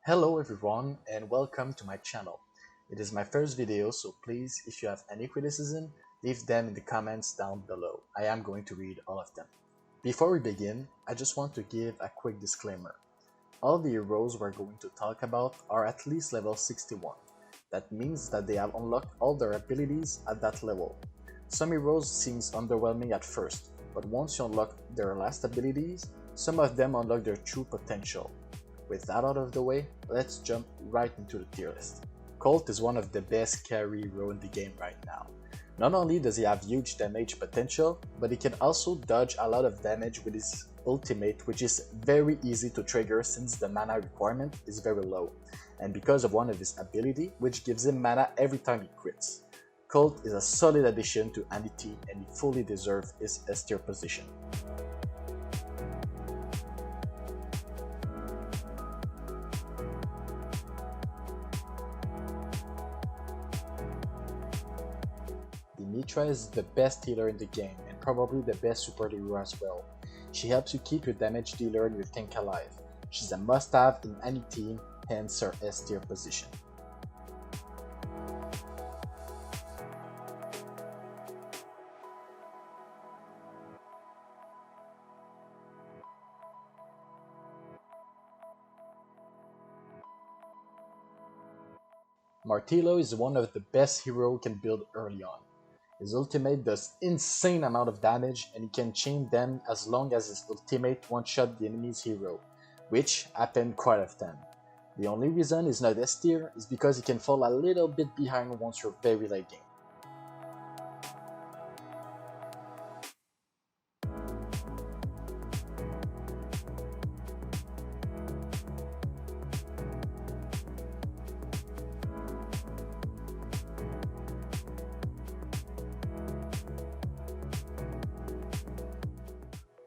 Hello everyone and welcome to my channel. It is my first video, so please, if you have any criticism, leave them in the comments down below. I am going to read all of them. Before we begin, I just want to give a quick disclaimer. All the heroes we're going to talk about are at least level 61. That means that they have unlocked all their abilities at that level. Some heroes seems underwhelming at first, but once you unlock their last abilities, some of them unlock their true potential. With that out of the way, let's jump right into the tier list. Colt is one of the best carry hero in the game right now. Not only does he have huge damage potential, but he can also dodge a lot of damage with his ultimate, which is very easy to trigger since the mana requirement is very low, and because of one of his ability, which gives him mana every time he crits. Colt is a solid addition to any team and he fully deserves his S tier position. Demetra is the best healer in the game and probably the best support hero as well. She helps you keep your damage dealer and your tank alive. She's a must-have in any team, hence her S tier position. Martello is one of the best heroes you can build early on. His ultimate does insane amount of damage and he can chain them as long as his ultimate one-shot the enemy's hero, which happen quite often. The only reason he's not S tier is because he can fall a little bit behind once you're very late game.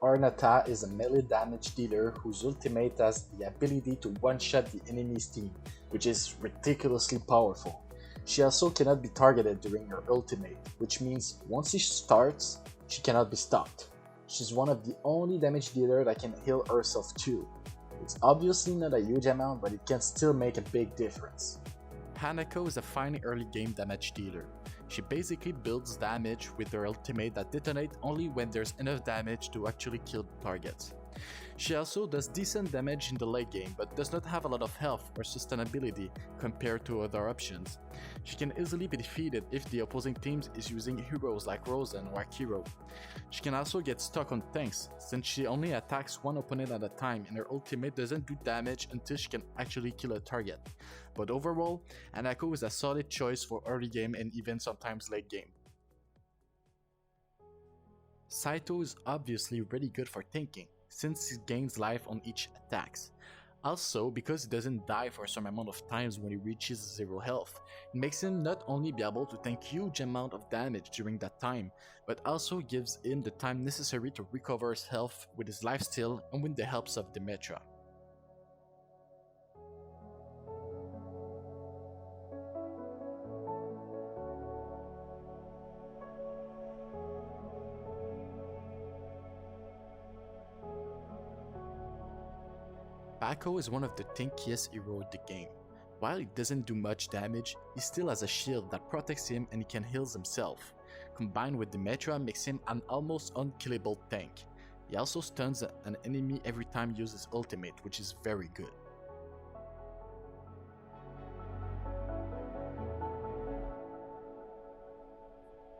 Ornata is a melee damage dealer whose ultimate has the ability to one-shot the enemy's team, which is ridiculously powerful. She also cannot be targeted during her ultimate, which means once she starts, she cannot be stopped. She's one of the only damage dealer that can heal herself too. It's obviously not a huge amount, but it can still make a big difference. Hanako is a fine early game damage dealer. She basically builds damage with her ultimate that detonates only when there's enough damage to actually kill targets. She also does decent damage in the late game but does not have a lot of health or sustainability compared to other options. She can easily be defeated if the opposing team is using heroes like Rozan or Akiro. She can also get stuck on tanks since she only attacks one opponent at a time and her ultimate doesn't do damage until she can actually kill a target. But overall, Hanako is a solid choice for early game and even sometimes late game. Saito is obviously really good for tanking, since he gains life on each attacks. Also, because he doesn't die for some amount of times when he reaches 0 health, it makes him not only be able to tank huge amount of damage during that time, but also gives him the time necessary to recover his health with his lifesteal and with the helps of Demetra. Pako is one of the tankiest heroes in the game. While he doesn't do much damage, he still has a shield that protects him and he can heal himself. Combined with Demetra makes him an almost unkillable tank. He also stuns an enemy every time he uses ultimate, which is very good.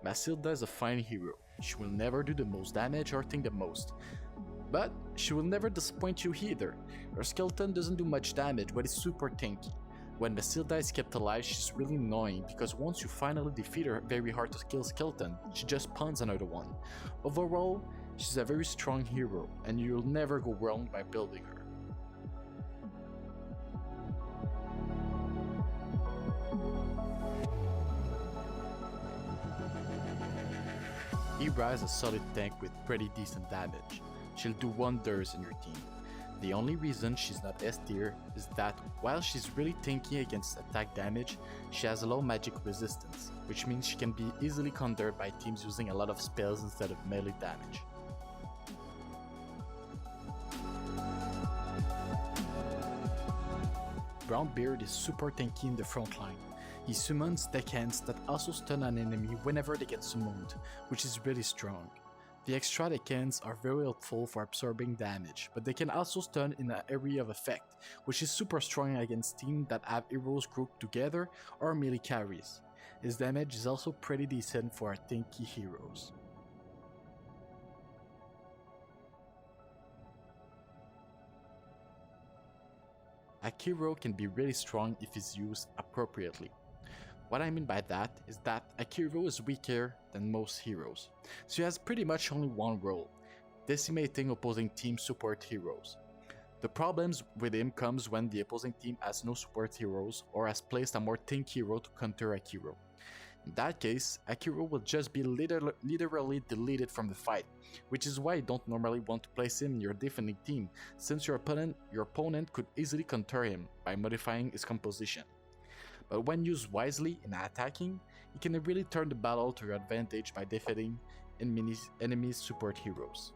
Massilda is a fine hero. She will never do the most damage or tank the most, but she will never disappoint you either. Her skeleton doesn't do much damage but is super tanky. When Massilda is kept alive, she's really annoying because once you finally defeat her very hard to kill skeleton, she just spawns another one. Overall, she's a very strong hero and you'll never go wrong by building her. Eira is a solid tank with pretty decent damage. She'll do wonders in your team. The only reason she's not S tier is that while she's really tanky against attack damage, she has low magic resistance, which means she can be easily countered by teams using a lot of spells instead of melee damage. Brownbeard is super tanky in the front line. He summons deckhands that also stun an enemy whenever they get summoned, which is really strong. The extra deckhands are very helpful for absorbing damage, but they can also stun in an area of effect, which is super strong against teams that have heroes grouped together or melee carries. His damage is also pretty decent for our tanky heroes. Akiro can be really strong if he's used appropriately. What I mean by that is that Akiro is weaker than most heroes, so he has pretty much only one role, decimating opposing team support heroes. The problems with him comes when the opposing team has no support heroes or has placed a more tank hero to counter Akiro. In that case, Akiro will just be literally deleted from the fight, which is why you don't normally want to place him in your defending team, since your opponent could easily counter him by modifying his composition. But when used wisely in attacking, you can really turn the battle to your advantage by defeating enemies' support heroes.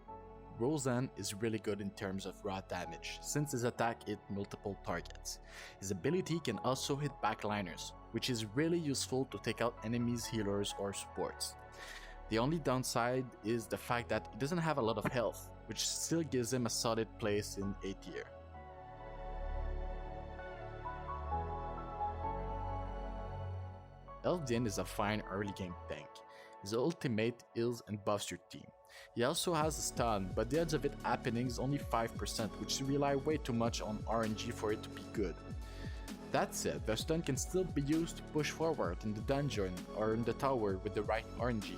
Rozan is really good in terms of raw damage, since his attack hit multiple targets. His ability can also hit backliners, which is really useful to take out enemies' healers or supports. The only downside is the fact that he doesn't have a lot of health, which still gives him a solid place in A tier. Eldin is a fine early game tank. His ultimate heals and buffs your team. He also has a stun, but the odds of it happening is only 5%, which rely way too much on RNG for it to be good. That said, the stun can still be used to push forward in the dungeon or in the tower with the right RNG.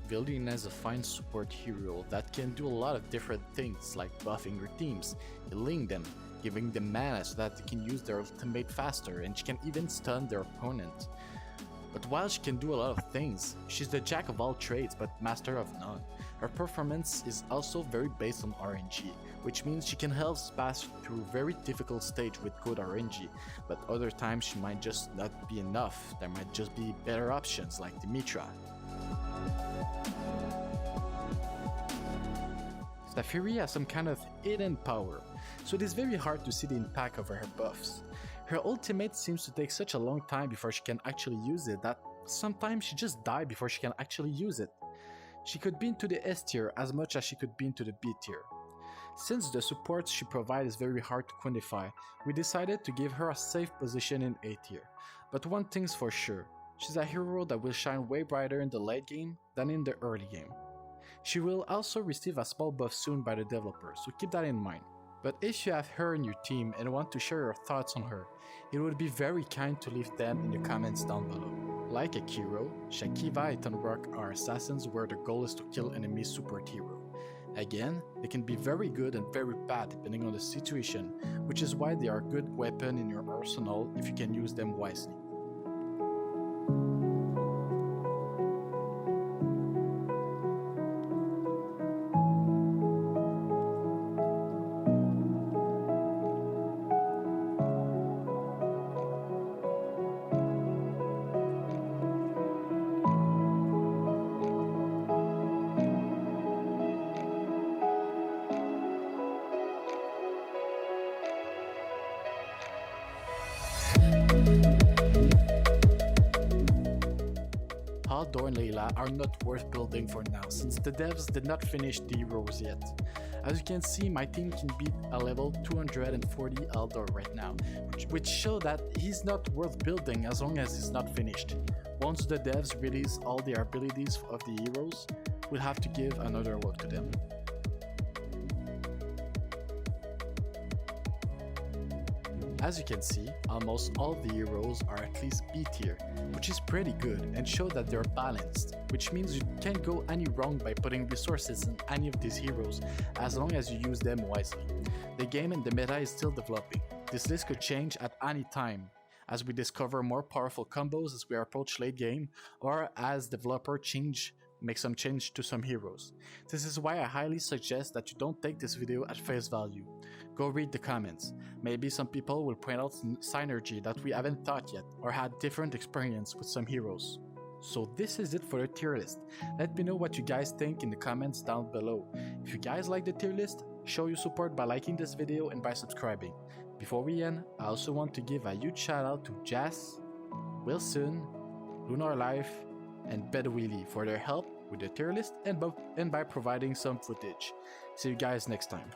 Velena is a fine support hero that can do a lot of different things like buffing your teams, healing them, giving them mana so that they can use their ultimate faster, and she can even stun their opponent. But while she can do a lot of things, she's the jack of all trades but master of none. Her performance is also very based on RNG, which means she can help us pass through very difficult stage with good RNG, but other times she might just not be enough. There might just be better options like Demetra. Safiri has some kind of hidden power, so it is very hard to see the impact of her buffs. Her ultimate seems to take such a long time before she can actually use it that sometimes she just dies before she can actually use it. She could be into the S tier as much as she could be into the B tier. Since the support she provides is very hard to quantify, we decided to give her a safe position in A tier. But one thing's for sure, she's a hero that will shine way brighter in the late game than in the early game. She will also receive a small buff soon by the developer, so keep that in mind. But if you have her in your team and want to share your thoughts on her, it would be very kind to leave them in the comments down below. Like Akiro, Sha'kiva Tonrok are assassins where the goal is to kill enemy support hero. Again, they can be very good and very bad depending on the situation, which is why they are a good weapon in your arsenal if you can use them wisely. Haldor Layla are not worth building for now, since the devs did not finish the heroes yet. As you can see, my team can beat a level 240 Haldor right now, which show that he's not worth building as long as he's not finished. Once the devs release all the abilities of the heroes, we'll have to give another look to them. As you can see, almost all the heroes are at least B tier, which is pretty good and show that they're balanced, which means you can't go any wrong by putting resources in any of these heroes as long as you use them wisely. The game and the meta is still developing. This list could change at any time, as we discover more powerful combos as we approach late game, or as developers make some change to some heroes. This is why I highly suggest that you don't take this video at face value. Go read the comments. Maybe some people will point out synergy that we haven't thought yet, or had different experience with some heroes. So this is it for the tier list. Let me know what you guys think in the comments down below. If you guys like the tier list, show your support by liking this video and by subscribing. Before we end, I also want to give a huge shout out to Jas, Wilson, Lunar Life, and Bedwheelie for their help with the tier list and by providing some footage. See you guys next time.